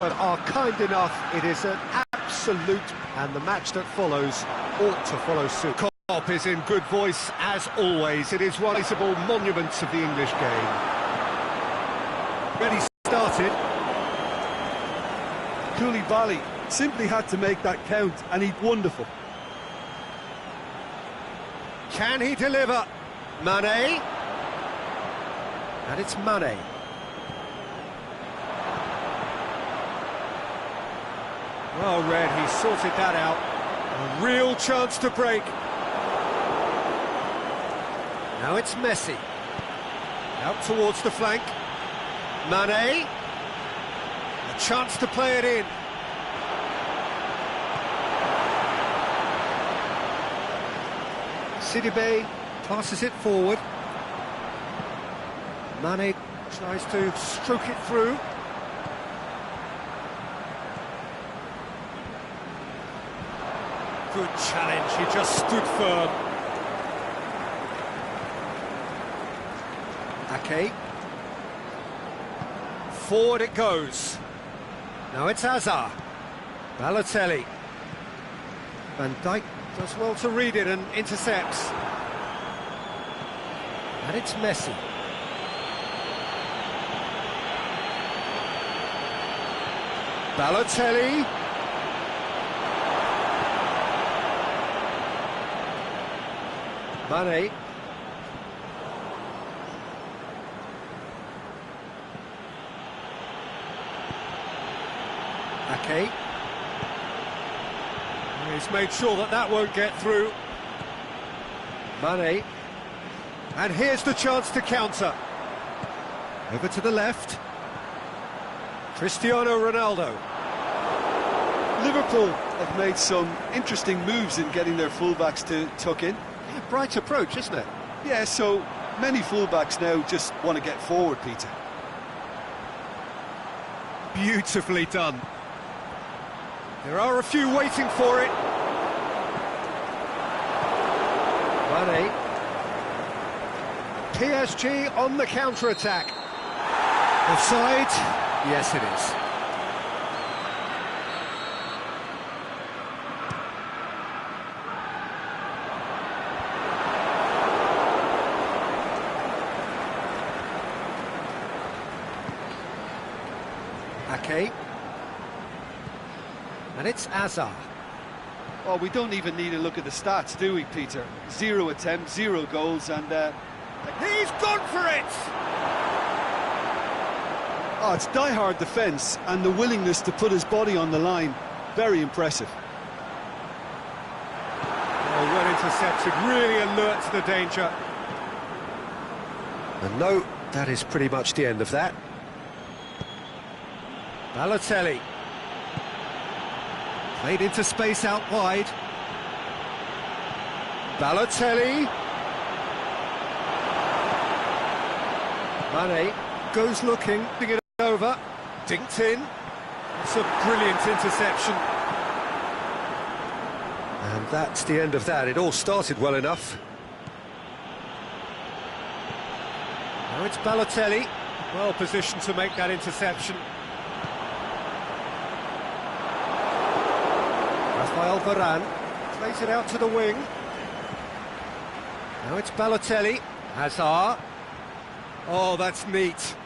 But are kind enough, it is an absolute, and the match that follows ought to follow suit. Klopp is in good voice, as always. It is one of the visible monuments of the English game. Ready started. Koulibaly simply had to make that count, and he's wonderful. Can he deliver? Mane. And it's Mane. Well read, he sorted that out. A real chance to break. Now it's Messi. Out towards the flank. Mane. A chance to play it in. Sidibe passes it forward. Mane tries to stroke it through. Good challenge, he just stood firm. Ake. Forward it goes. Now it's Hazard. Balotelli. Van Dijk does well to read it and intercepts. And it's Messi. Balotelli. Mane. Ake. He's made sure that that won't get through. Mane. And here's the chance to counter. Over to the left. Cristiano Ronaldo. Liverpool have made some interesting moves in getting their fullbacks to tuck in. Yeah, bright approach, isn't it? Yeah, so many fullbacks now just want to get forward, Peter. Beautifully done. There are a few waiting for it. Mane. PSG on the counter-attack. Offside? Yes, it is. Ake. And it's Hazard. Well, we don't even need to look at the stats, do we, Peter? 0 attempts, 0 goals, and... He's gone for it! Oh, it's die-hard defence, and the willingness to put his body on the line. Very impressive. Oh, well intercepted, really alert to the danger. And no, that is pretty much the end of that. Balotelli. Played into space out wide. Balotelli. Mane goes looking, picking it over. Dinked in. It's a brilliant interception. And that's the end of that. It all started well enough. Now it's Balotelli. Well positioned to make that interception. Rafael Varane plays it out to the wing. Now it's Balotelli. Hazard. Oh, that's neat.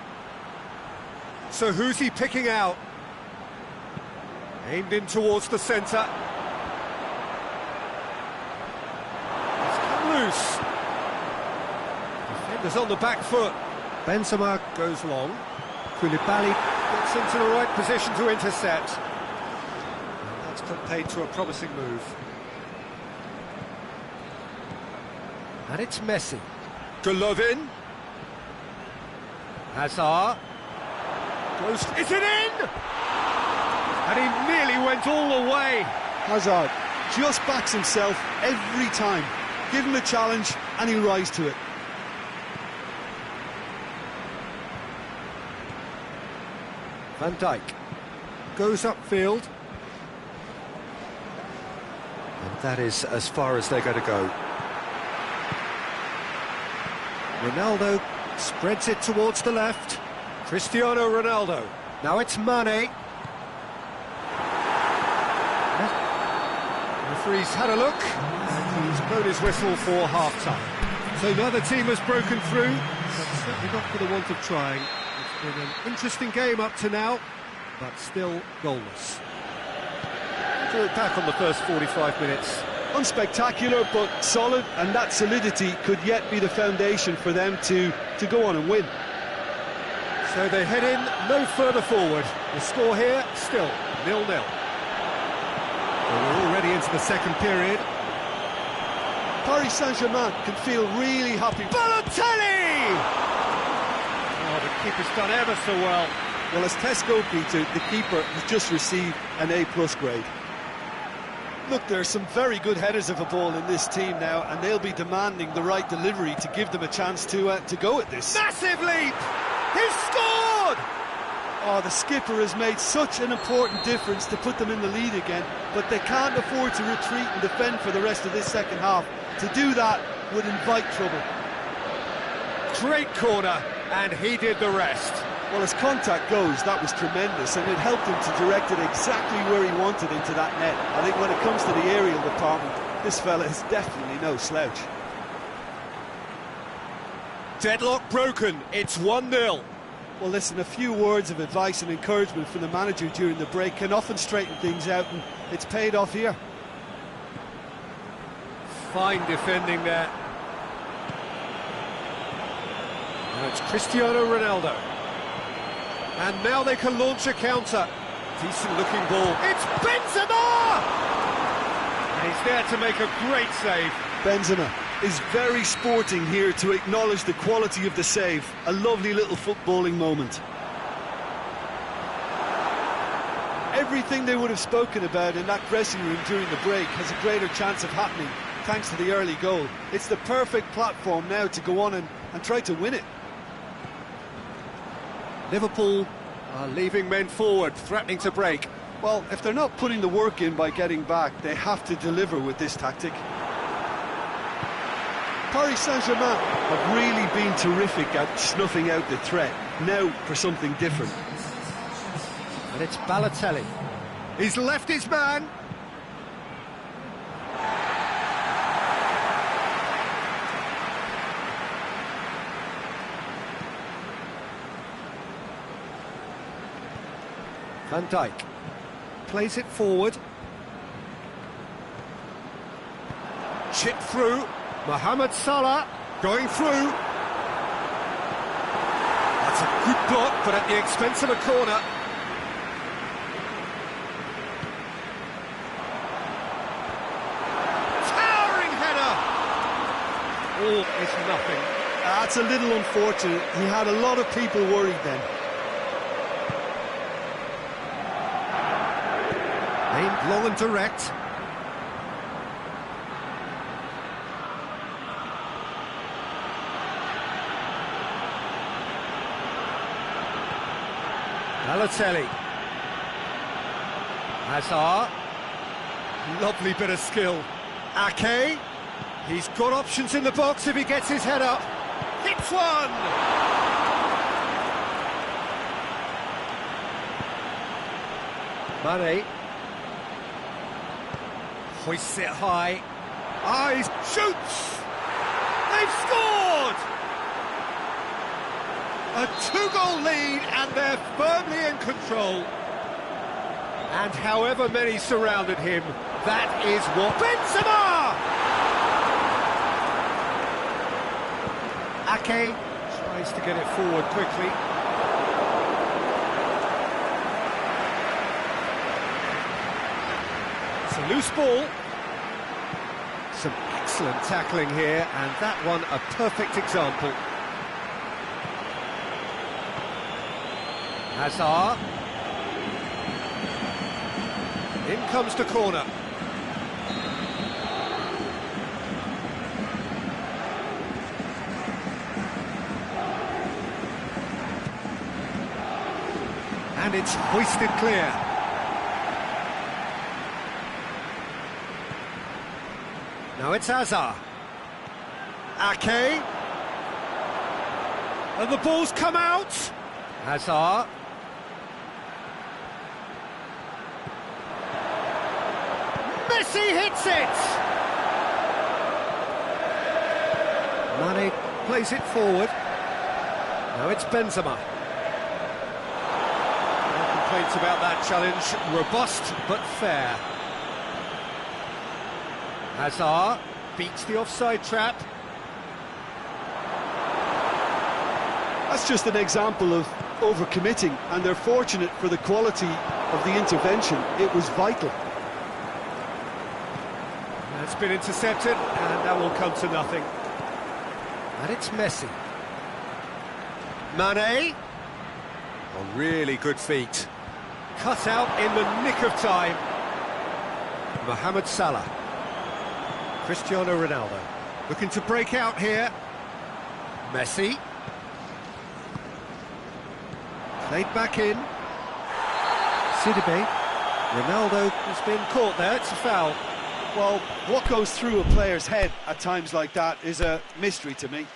So who's he picking out? Aimed in towards the centre. It's come loose. Defenders on the back foot. Benzema goes long. Koulibaly gets into the right position to intercept. That's paid to a promising move. And it's Messi. Golovin. Hazard. Goes, is it in? And he nearly went all the way. Hazard just backs himself every time. Give him a challenge and he'll rise to it. Van Dijk goes upfield. And that is as far as they're going to go. Ronaldo spreads it towards the left. Cristiano Ronaldo. Now it's Mane. Referee's had a look, and he's blown his whistle for half-time. So neither team has broken through, but certainly not for the want of trying. It's been an interesting game up to now, but still goalless. To look back on the first 45 minutes. Unspectacular, but solid, and that solidity could yet be the foundation for them to go on and win. So they head in no further forward. The score here, still 0-0. Well, we're already into the second period. Paris Saint-Germain can feel really happy. Balotelli! Oh, the keeper's done ever so well. Well, as Tesco, Peter, the keeper has just received an A+ grade. Look, there are some very good headers of a ball in this team now, and they'll be demanding the right delivery to give them a chance to go at this. Massive leap! He's scored! Oh, the skipper has made such an important difference to put them in the lead again, but they can't afford to retreat and defend for the rest of this second half. To do that would invite trouble. Great corner, and he did the rest. Well, as contact goes, that was tremendous, and it helped him to direct it exactly where he wanted into that net. I think when it comes to the aerial department, this fella is definitely no slouch. Deadlock broken, it's 1-0. Well, listen, a few words of advice and encouragement from the manager during the break can often straighten things out, and it's paid off here. Fine defending there. Now it's Cristiano Ronaldo. And now they can launch a counter. Decent looking ball. It's Benzema! And he's there to make a great save. Benzema is very sporting here to acknowledge the quality of the save. A lovely little footballing moment. Everything they would have spoken about in that dressing room during the break has a greater chance of happening thanks to the early goal. It's the perfect platform now to go on and try to win it. Liverpool are leaving men forward, threatening to break. Well, if they're not putting the work in by getting back, they have to deliver with this tactic. Paris Saint-Germain have really been terrific at snuffing out the threat. Now for something different. And it's Balotelli. He's left his man. Van Dijk plays it forward. Chip through. Mohamed Salah going through. That's a good block, but at the expense of a corner. Towering header. All is nothing. That's a little unfortunate. He had a lot of people worried then. Aimed long and direct. Balotelli. Hazard. Lovely bit of skill. Ake. He's got options in the box if he gets his head up. Hits one! Mane. Hoists it high. He shoots! They've scored! A 2-goal lead, and they're firmly in control. And however many surrounded him, that is what... Benzema! Ake tries to get it forward quickly. It's a loose ball. Some excellent tackling here, and that one a perfect example. Hazard. In comes the corner. And it's hoisted clear. Now it's Hazard. Ake. And the ball's come out. Hazard. Messi hits it! Mane plays it forward. Now it's Benzema. No complaints about that challenge. Robust but fair. Hazard beats the offside trap. That's just an example of overcommitting, and they're fortunate for the quality of the intervention. It was vital. That's been intercepted, and that will come to nothing. And it's Messi. Mane. Oh, really good feet. Cut out in the nick of time. Mohamed Salah. Cristiano Ronaldo. Looking to break out here. Messi. Played back in. Sidibe. Ronaldo has been caught there, it's a foul. Well, what goes through a player's head at times like that is a mystery to me.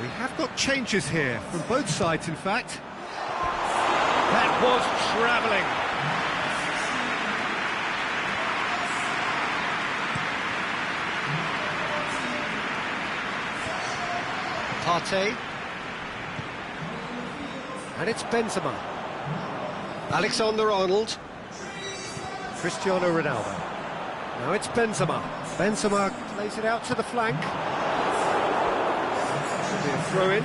We have got changes here, from both sides in fact. That was travelling. Partey. And it's Benzema. Alexander-Arnold. Cristiano Ronaldo. Now it's Benzema. Benzema plays it out to the flank. Be a throw-in.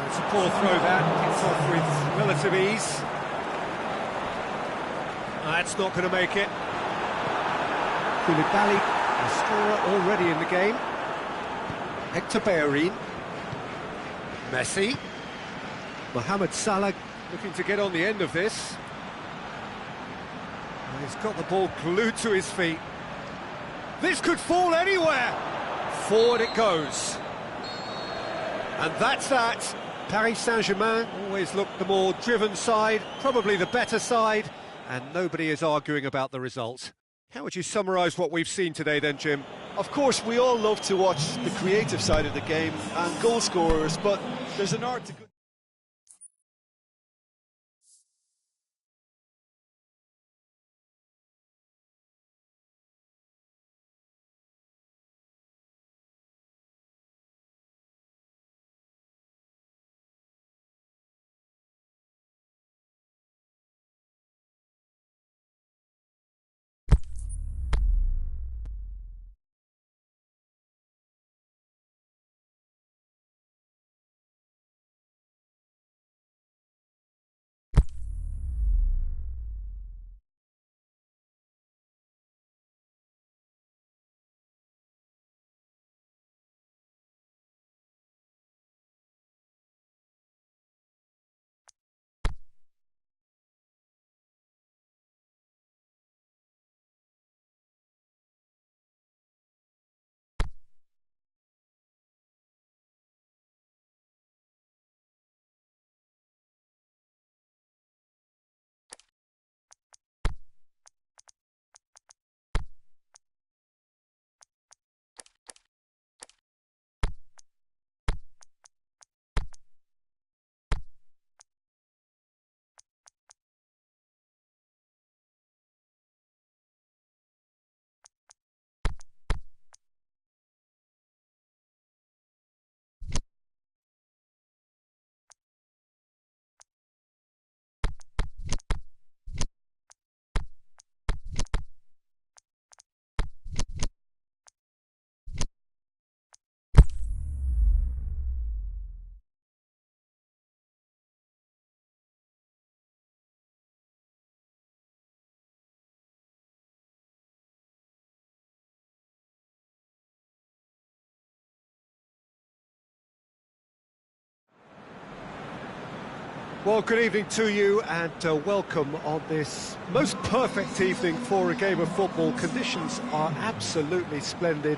It's a poor throw that, gets off with relative ease. That's not going to make it. Koulibaly, the scorer already in the game. Hector Bellerin. Messi. Mohamed Salah looking to get on the end of this. And he's got the ball glued to his feet. This could fall anywhere. Forward it goes. And that's that. Paris Saint-Germain always looked the more driven side, probably the better side, and nobody is arguing about the result. How would you summarise what we've seen today then, Jim? Of course, we all love to watch the creative side of the game and goal scorers, but there's an art to good... Well, good evening to you and welcome on this most perfect evening for a game of football. Conditions are absolutely splendid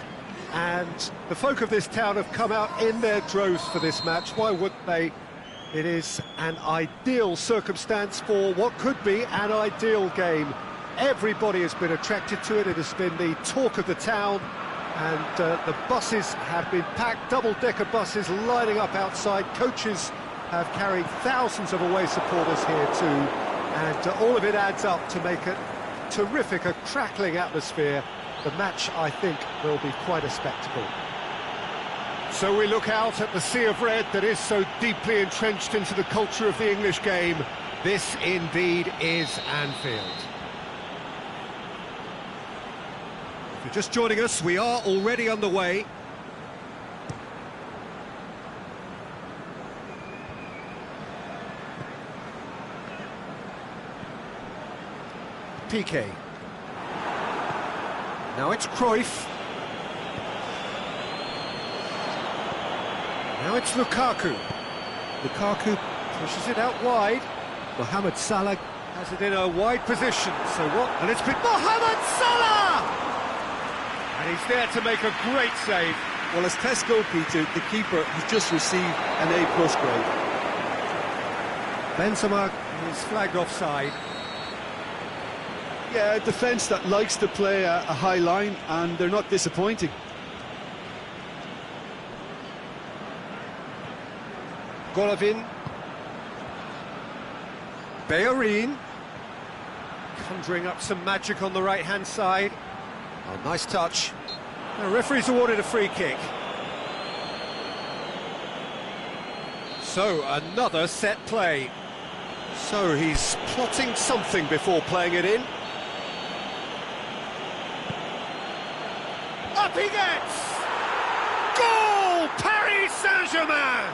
and the folk of this town have come out in their droves for this match. Why wouldn't they? It is an ideal circumstance for what could be an ideal game. Everybody has been attracted to it. It has been the talk of the town, and the buses have been packed, double-decker buses lining up outside. Coaches have carried thousands of away supporters here too, and all of it adds up to make it terrific, a crackling atmosphere. The match, I think, will be quite a spectacle. So we look out at the sea of red that is so deeply entrenched into the culture of the English game. This indeed is Anfield. If you're just joining us, we are already underway. Piqué. Now it's Cruyff. Now it's Lukaku. Lukaku pushes it out wide. Mohamed Salah has it in a wide position. So what? And it's been Mohamed Salah! And he's there to make a great save. Well, as test goal, Peter, the keeper has just received an A+ grade. Benzema is flagged offside. Yeah, a defence that likes to play a high line, and they're not disappointing. Golovin. Bellerin. Conjuring up some magic on the right-hand side. Oh, nice touch. The referee's awarded a free kick. So, another set play. So, he's plotting something before playing it in. Up he gets! Goal! Paris Saint-Germain!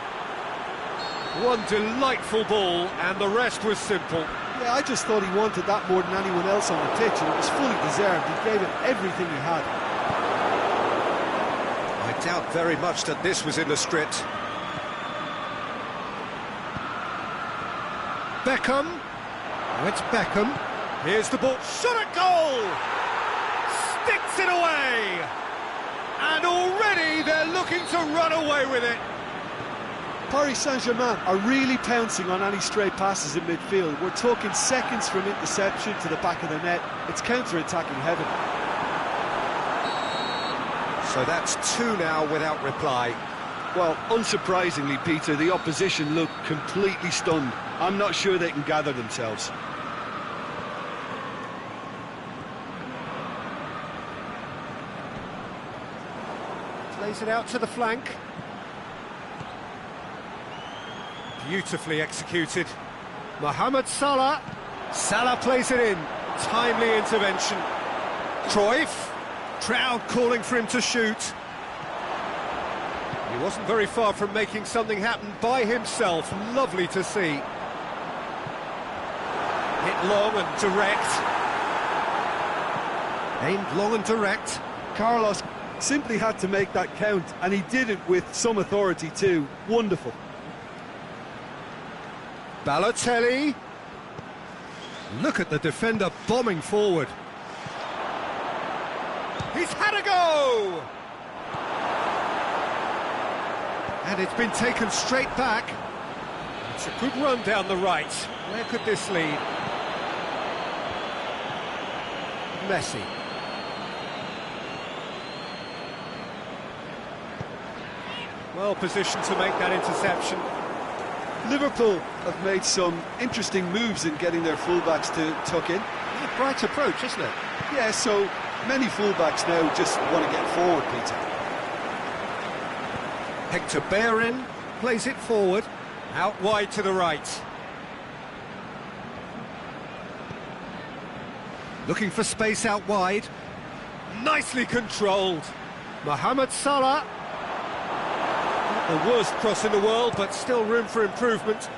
One delightful ball, and the rest was simple. Yeah, I just thought he wanted that more than anyone else on the pitch, and it was fully deserved. He gave it everything he had. I doubt very much that this was in the script. Beckham. Oh, it's Beckham. Here's the ball. Shot at goal! Sticks it away! And already they're looking to run away with it. Paris Saint-Germain are really pouncing on any stray passes in midfield. We're talking seconds from interception to the back of the net. It's counter-attacking heaven. So that's two now without reply. Well, unsurprisingly, Peter, the opposition look completely stunned. I'm not sure they can gather themselves. Plays it out to the flank. Beautifully executed. Mohamed Salah. Salah plays it in. Timely intervention. Cruyff. Crowd calling for him to shoot. He wasn't very far from making something happen by himself. Lovely to see. Hit long and direct. Aimed long and direct. Carlos simply had to make that count, and he did it with some authority too. Wonderful. Balotelli. Look at the defender bombing forward. He's had a go! And it's been taken straight back. It's a good run down the right. Where could this lead? Messi. Well positioned to make that interception. Liverpool have made some interesting moves in getting their fullbacks to tuck in. It's a bright approach, isn't it? Yeah, so many fullbacks now just want to get forward, Peter. Hector Bellerin plays it forward, out wide to the right. Looking for space out wide. Nicely controlled. Mohamed Salah. Not the worst cross in the world, but still room for improvement.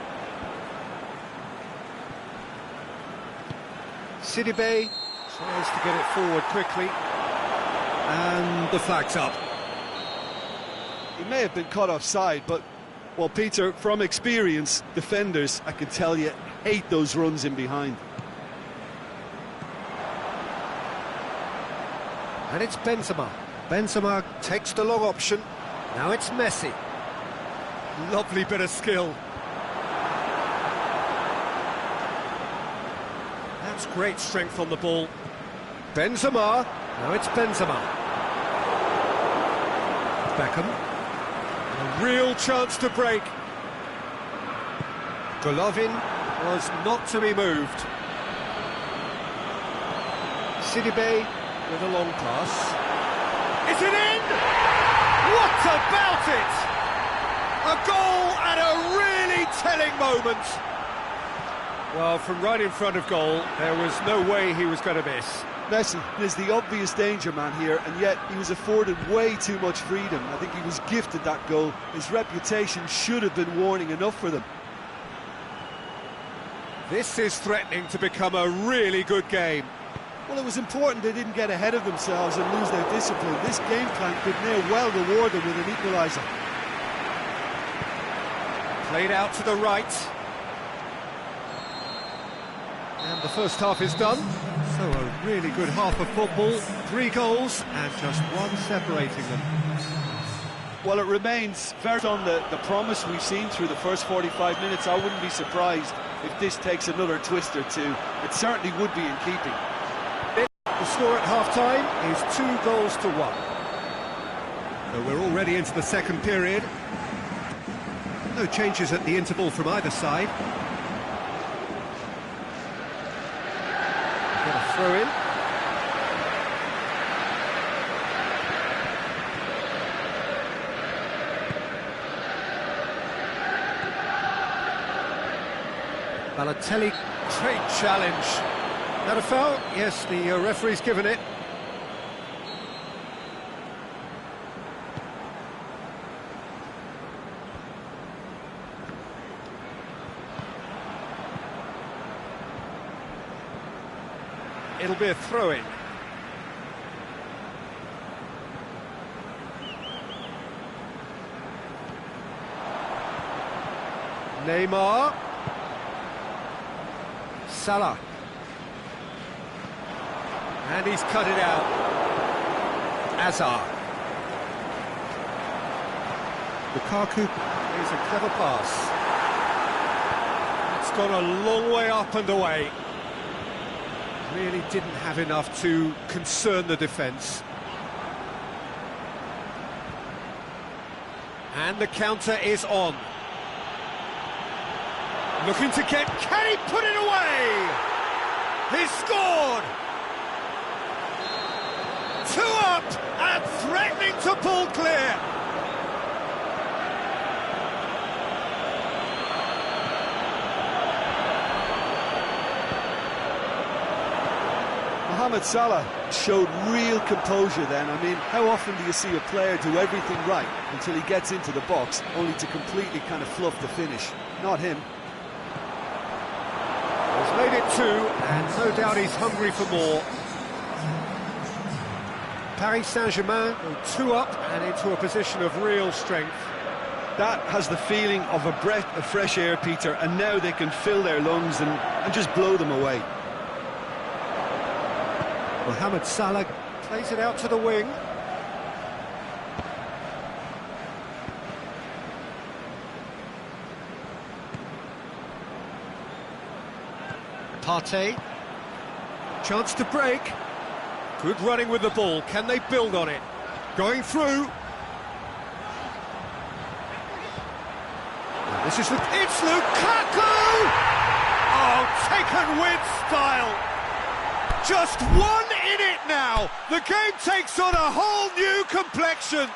Sidibe tries to get it forward quickly. And the flag's up. He may have been caught offside, but, well, Peter, from experience, defenders, I can tell you, hate those runs in behind. And it's Benzema. Benzema takes the long option. Now it's Messi. Lovely bit of skill. That's great strength on the ball. Benzema. Now it's Benzema. Beckham. A real chance to break. Golovin was not to be moved. Sidibe with a long pass. Is it in? What about it? A goal at a really telling moment. Well, from right in front of goal, there was no way he was going to miss. Messi is the obvious danger man here, and yet he was afforded way too much freedom. I think he was gifted that goal. His reputation should have been warning enough for them. This is threatening to become a really good game. Well, it was important they didn't get ahead of themselves and lose their discipline. This game plan could near well reward them with an equaliser. Played out to the right. And the first half is done. So a really good half of football. 3 goals and just 1 separating them. Well, it remains very on the promise we've seen through the first 45 minutes. I wouldn't be surprised if this takes another twist or two. It certainly would be in keeping. The score at half-time is 2 goals to 1. So we're already into the second period. No changes at the interval from either side. Get a throw in. Balotelli, great challenge. That a foul? Yes, the referee's given it. It'll be a throw-in. Neymar. Salah. And he's cut it out. Hazard. Lukaku is a clever pass. It's gone a long way up and away. Really didn't have enough to concern the defence. And the counter is on. Looking to get... Can he put it away? He's scored! 2 up and threatening to pull clear. Mohamed Salah showed real composure then. I mean, how often do you see a player do everything right until he gets into the box, only to completely kind of fluff the finish? Not him. He's made it 2, and no doubt he's hungry for more. Paris Saint-Germain go 2 up and into a position of real strength. That has the feeling of a breath of fresh air, Peter, and now they can fill their lungs and just blow them away. Mohamed Salah plays it out to the wing. Partey. Chance to break. Good running with the ball. Can they build on it? Going through. This is it's Lukaku! Oh, taken with style. Just 1 in it now. The game takes on a whole new complexion.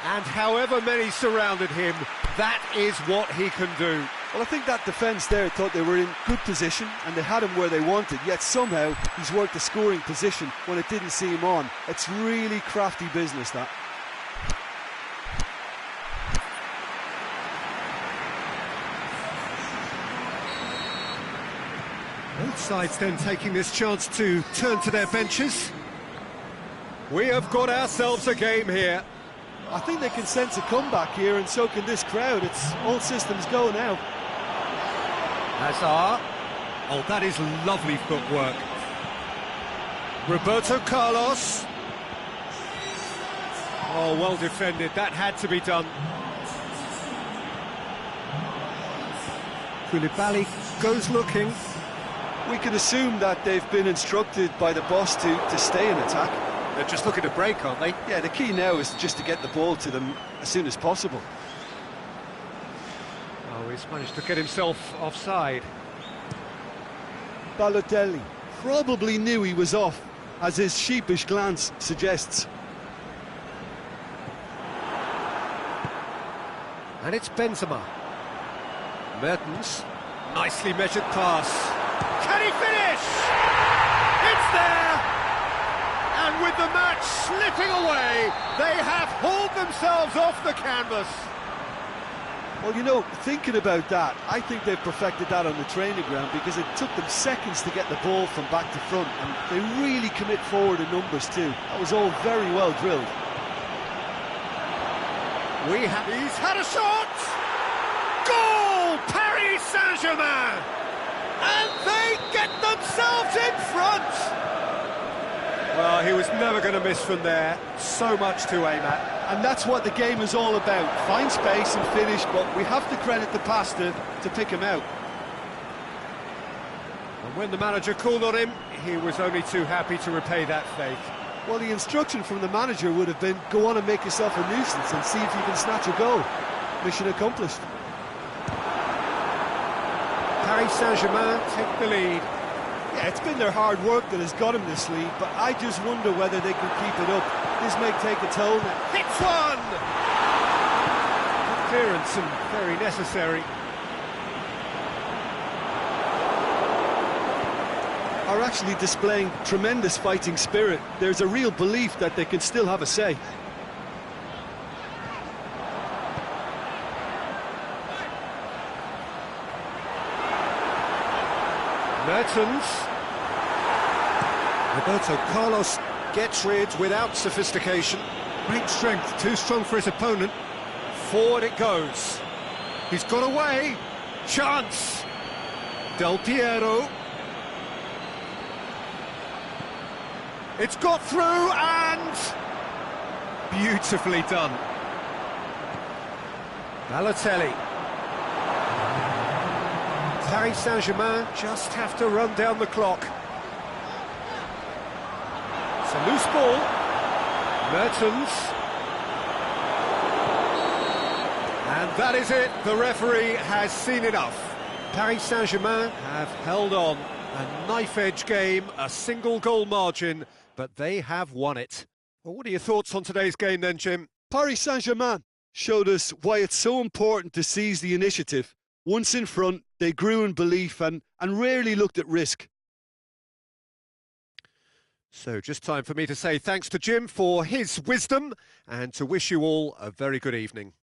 And however many surrounded him, that is what he can do. Well, I think that defence there thought they were in good position and they had him where they wanted, yet somehow he's worked a scoring position when it didn't see him on. It's really crafty business, that. Both sides then taking this chance to turn to their benches. We have got ourselves a game here. I think they can sense a comeback here, and so can this crowd. It's all systems go now. Hazard. Oh, that is lovely footwork. Roberto Carlos. Oh, well defended. That had to be done. Koulibaly goes looking. We can assume that they've been instructed by the boss to stay in attack. They're just looking to break, aren't they? Yeah, the key now is just to get the ball to them as soon as possible. Oh, he's managed to get himself offside. Balotelli probably knew he was off, as his sheepish glance suggests. And it's Benzema. Mertens, nicely measured pass. Can he finish? It's there! And with the match slipping away, they have hauled themselves off the canvas. Well, you know, thinking about that, I think they've perfected that on the training ground, because it took them seconds to get the ball from back to front, and they really commit forward in numbers too. That was all very well drilled. He's had a shot! Goal! Paris Saint-Germain! And they get themselves in front! Well, he was never going to miss from there. So much to aim at. And that's what the game is all about. Find space and finish, but we have to credit the pass to pick him out. And when the manager called on him, he was only too happy to repay that faith. Well, the instruction from the manager would have been, go on and make yourself a nuisance and see if you can snatch a goal. Mission accomplished. Paris Saint-Germain take the lead. Yeah, it's been their hard work that has got him this lead, but I just wonder whether they can keep it up. This may take a toll. Hits one! Good clearance and very necessary. Are actually displaying tremendous fighting spirit. There's a real belief that they can still have a say. Mertens. Roberto Carlos gets rid without sophistication. Great strength, too strong for his opponent. Forward it goes. He's got away. Chance. Del Piero. It's got through and beautifully done. Balotelli. Paris Saint-Germain just have to run down the clock. It's a loose ball. Mertens. And that is it. The referee has seen enough. Paris Saint-Germain have held on. A knife-edge game, a single goal margin, but they have won it. Well, what are your thoughts on today's game then, Jim? Paris Saint-Germain showed us why it's so important to seize the initiative. Once in front, they grew in belief and rarely looked at risk. So just time for me to say thanks to Jim for his wisdom and to wish you all a very good evening.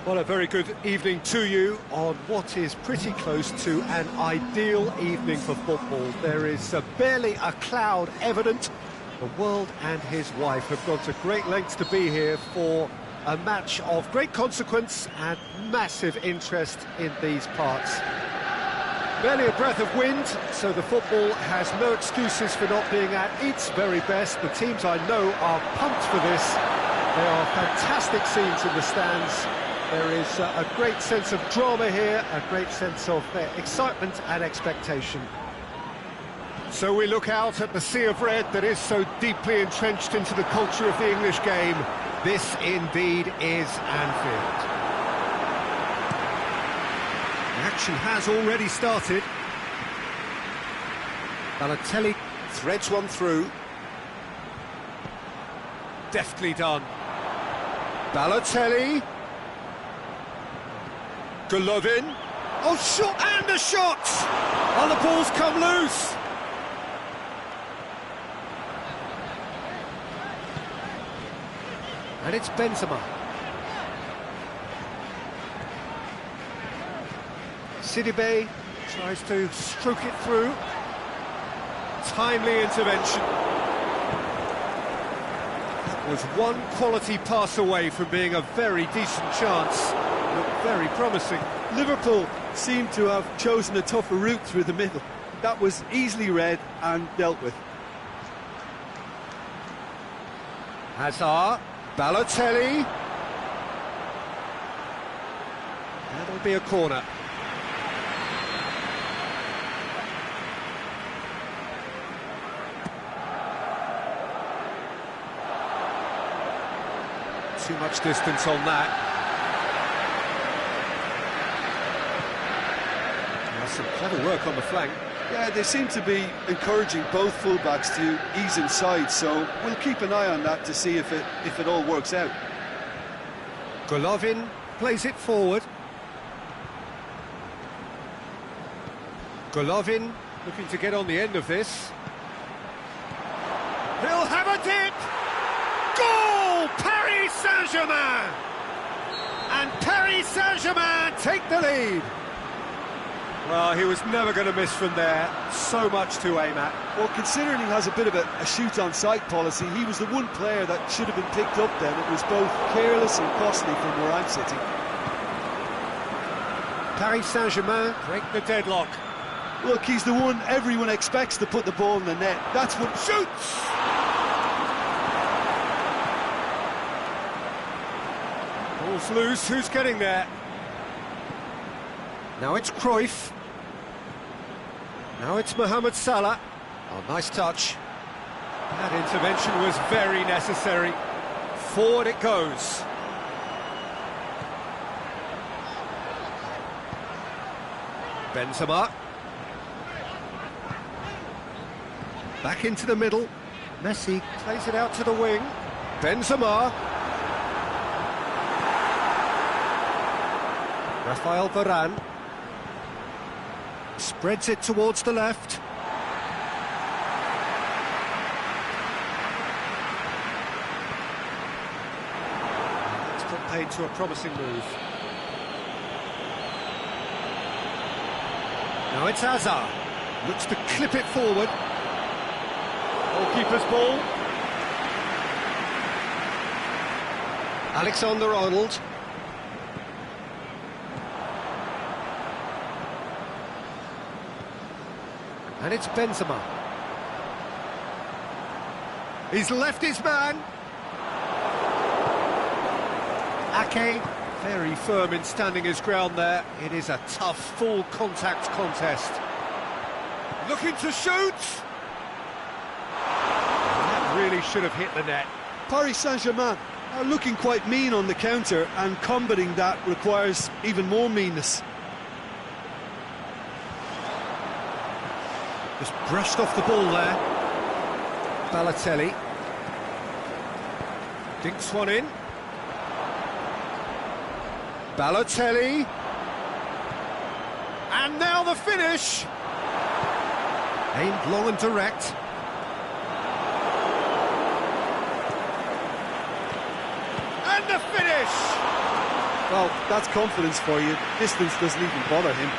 Well, a very good evening to you on what is pretty close to an ideal evening for football. There is barely a cloud evident. The world and his wife have gone to great lengths to be here for a match of great consequence and massive interest in these parts. Barely a breath of wind, so the football has no excuses for not being at its very best. The teams I know are pumped for this. There are fantastic scenes in the stands. There is a great sense of drama here, a great sense of excitement and expectation. So we look out at the sea of red that is so deeply entrenched into the culture of the English game. This indeed is Anfield. The action has already started. Balotelli threads one through. Deftly done. Balotelli. Golovin. Oh, shot and a shot! Oh, the ball's come loose. And it's Benzema. Sidibe tries to stroke it through. Timely intervention. That was one quality pass away from being a very decent chance. Looked very promising. Liverpool seem to have chosen a tougher route through the middle. That was easily read and dealt with. Hazard, Balotelli. That'll be a corner. Too much distance on that. That's some clever work on the flank. Yeah, they seem to be encouraging both fullbacks to ease inside, so we'll keep an eye on that to see if it all works out. Golovin plays it forward. Golovin looking to get on the end of this. He'll have a dip! Goal! Paris Saint-Germain! And Paris Saint-Germain take the lead. Well, he was never going to miss from there. So much to aim at. Well, considering he has a bit of a shoot-on-sight policy, he was the one player that should have been picked up then. It was both careless and costly from where I'm sitting. Paris Saint-Germain break the deadlock. Look, he's the one everyone expects to put the ball in the net. That's what... Shoots! Ball's loose, who's getting there? Now it's Cruyff. Now it's Mohamed Salah. Oh, nice touch. That intervention was very necessary. Forward it goes. Benzema. Back into the middle. Messi plays it out to the wing. Benzema. Rafael Varane. Spreads it towards the left. It's put paid to a promising move. Now it's Hazard. Looks to clip it forward. Goalkeeper's ball. Alexander-Arnold. And it's Benzema. He's left his man. Ake, very firm in standing his ground there. It is a tough, full contact contest. Looking to shoot. That really should have hit the net. Paris Saint-Germain are looking quite mean on the counter, and combating that requires even more meanness. Just brushed off the ball there. Balotelli. Dinks one in. Balotelli. And now the finish. Aimed long and direct. And the finish! Well, that's confidence for you. Distance doesn't even bother him.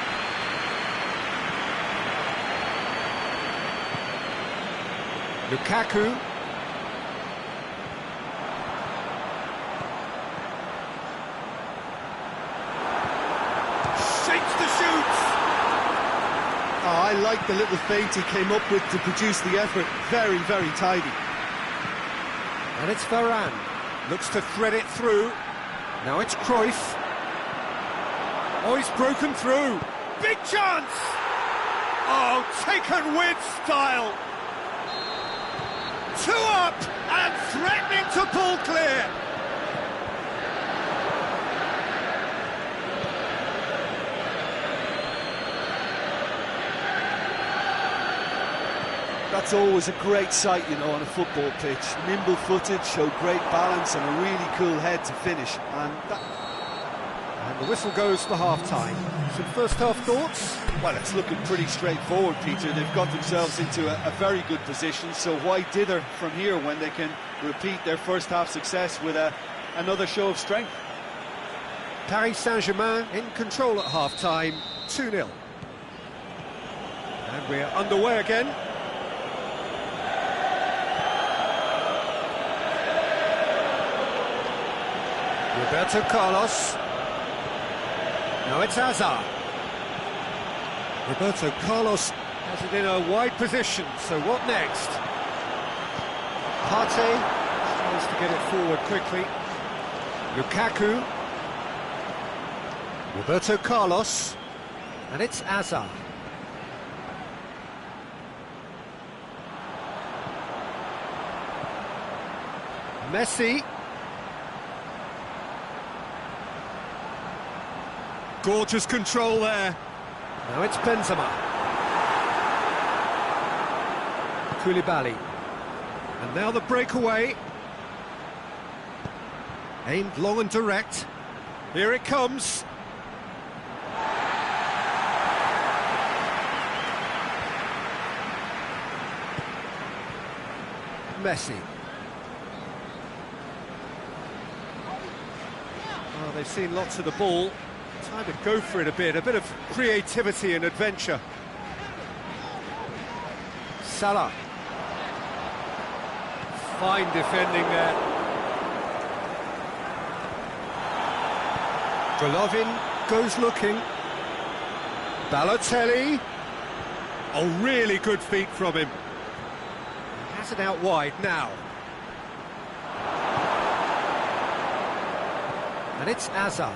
Lukaku. Shakes to shoot. Oh, I like the little feint he came up with to produce the effort. Very, very tidy. And it's Varane. Looks to thread it through. Now it's Cruyff. Oh, he's broken through. Big chance! Oh, taken with style. 2 up and threatening to pull clear. That's always a great sight, you know, on a football pitch. Nimble-footed, showed great balance and a really cool head to finish. And the whistle goes for half-time. Some first-half thoughts? Well, it's looking pretty straightforward, Peter. They've got themselves into a very good position, so why dither from here when they can repeat their first-half success with another show of strength? Paris Saint-Germain in control at half-time, 2-0. And we're underway again. Roberto Carlos. Now it's Hazard. Roberto Carlos has it in a wide position, so what next? Partey tries to get it forward quickly. Lukaku. Roberto Carlos. And it's Hazard. Messi. Gorgeous control there. Now it's Benzema. Koulibaly. And now the breakaway. Aimed long and direct. Here it comes. Messi. Oh, they've seen lots of the ball. Time to go for it a bit of creativity and adventure. Salah. Fine defending there. Golovin goes looking. Balotelli. Oh, really good feet from him. Has it out wide now. And it's Hazard.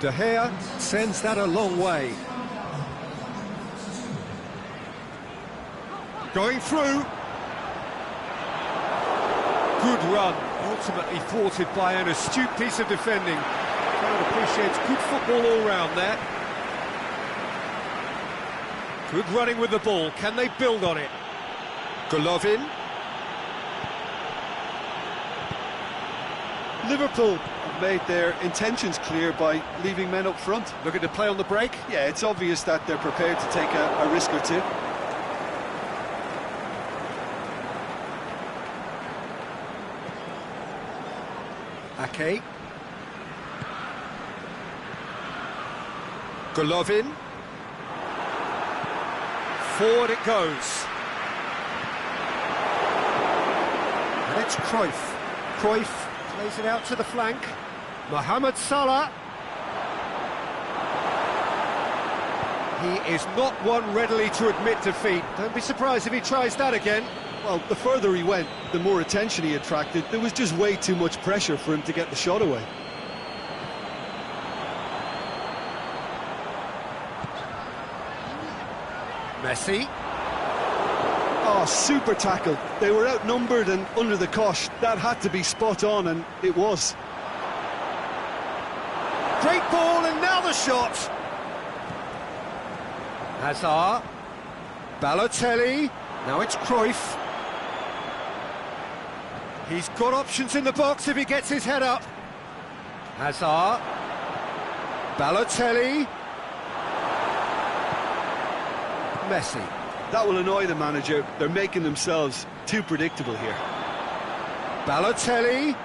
De Gea sends that a long way. Going through. Good run, ultimately thwarted by an astute piece of defending. Crowd appreciates good football all round there. Good running with the ball. Can they build on it? Golovin. Liverpool have made their intentions clear by leaving men up front. Looking to play on the break? Yeah, it's obvious that they're prepared to take a risk or two. Ake. Golovin. Forward it goes. And it's Cruyff. Cruyff plays it out to the flank. Mohamed Salah. He is not one readily to admit defeat. Don't be surprised if he tries that again. Well, the further he went, the more attention he attracted. There was just way too much pressure for him to get the shot away. Messi. Oh, super tackle. They were outnumbered and under the cosh. That had to be spot on, and it was. Great ball, and now the shot. Hazard. Balotelli. Now it's Cruyff. He's got options in the box if he gets his head up. Hazard. Balotelli. Messi. That will annoy the manager. They're making themselves too predictable here. Balotelli.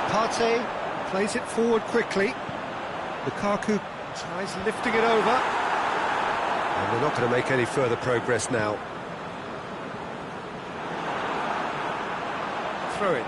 Partey plays it forward quickly. Lukaku tries lifting it over. And they're not going to make any further progress now. Throw it.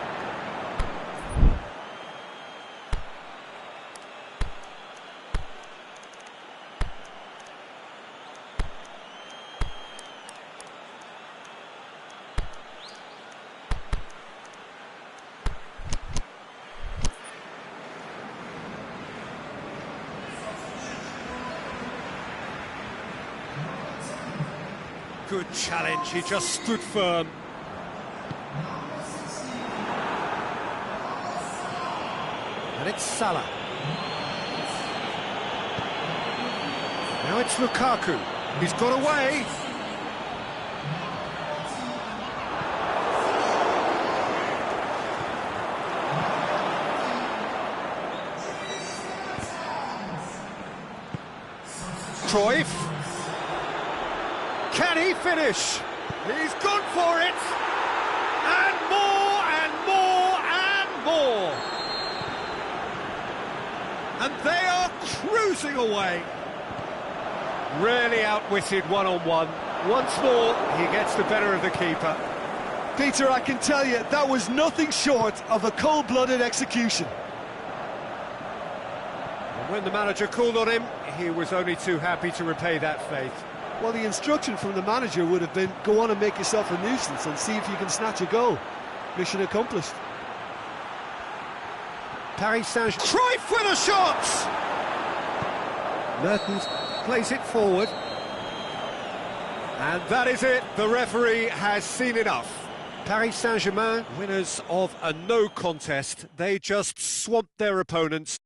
Good challenge, he just stood firm. And it's Salah. Now it's Lukaku. He's got away. Cruyff. Can he finish? He's gone for it! And more, and more, and more! And they are cruising away. Really outwitted one-on-one. Once more, he gets the better of the keeper. Peter, I can tell you, that was nothing short of a cold-blooded execution. And when the manager called on him, he was only too happy to repay that faith. Well, the instruction from the manager would have been, go on and make yourself a nuisance and see if you can snatch a goal. Mission accomplished. Paris Saint-Germain. Cruyff with a shot! Mertens plays it forward. And that is it. The referee has seen enough. Paris Saint-Germain, winners of a no contest. They just swamped their opponents.